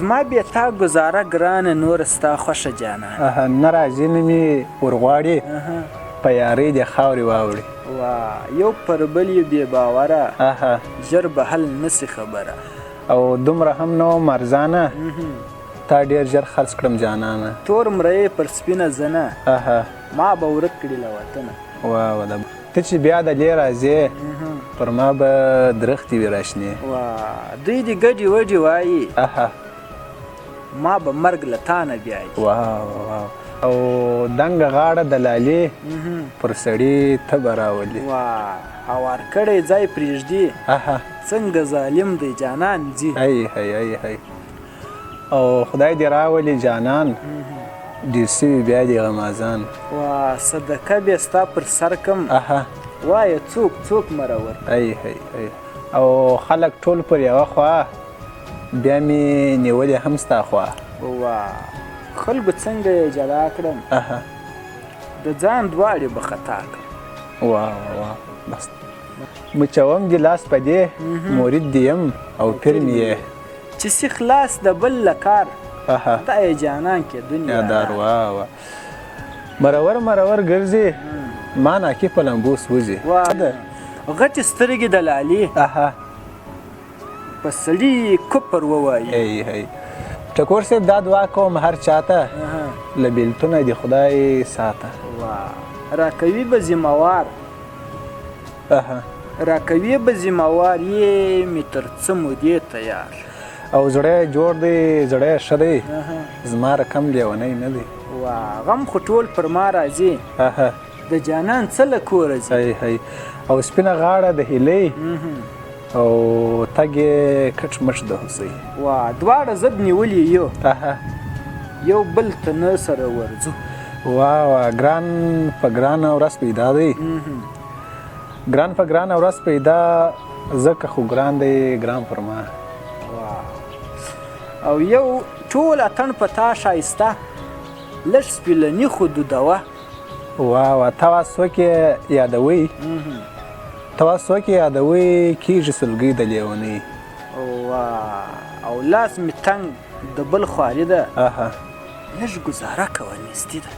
زما بې تا ګزاره ګرانه نوره ستا خوښه جانانه. نه راځي نه مې ورغواړي په یارۍ دې خاورې واوړي. یو پر بل یې بې باوره ژر به حل نسي خبره. او دومره هم نه وم ارزانه تا ډېر ژر خرڅ کړم جانانه. تور مرۍ پر سپینه زنه ما به ورک کړي له وطنه. ته چې بیا د لې راځې پر ما به درختې وي راشنې. دوی دې ګډې وډې وایي ما به مرګ له تا نه بیایي. او دنګه غاړه د لالې پر سړي ته به راولي. هوار کړی ځای پرېږدي څنګه ظالم دی جانان ځي. او خدای دې راولي جانان ډېر سوي بیا دې غمازان. صدقه بې ستا پر سر کم وایه څوک څوک مرور. او خلک ټول پر یوه خوا بیا مې نیولې هم ستا خوا. خلکو څنګه یې جلا کړم د ځان دواړې به خطا کړم. بس مچوم دې لاس په دې مرید دې یم او پیر مې یې چې سي خلاص د بل له کار دا یې جانان کې دنیا دار. مرور مرور ګرځي ما ناکي په لمبو سوځي. غټې سترګې د لالې په سړي کفر ووایي. ټکور صاحب دا دعا کوم هر چاته له بیلتونه دې خدای ساته. راکوي به ذمهوار راکوي به ذمهوار یې مې تر څه مودې تیار. او زړی جوړ دی زړی ښه دی زما رقم لیونی نه دی. غم خو ټول پر ما راځي د جانان څه له کوره ځي. او سپینه غاړه د هیلۍ او تګ یې کټ مټ د هوسۍ. دواړه ضد نیولي یو بل ته نه سره ورځو. ګران په ګرانه ورځ پیدا دی ګران په ګرانه ورځ پیدا ځکه خو ګران دی ګران پر ما. او یو ټول اتڼ په تا ښایسته لږ سپیلني خو دودوه. ته څوک یې یادوئ ته څوک یې یادوئ کېږي سلګۍ د لیونۍ. او لاس مې تنګ د بل خواري ده لږ ګزاره کوه نیستي ده.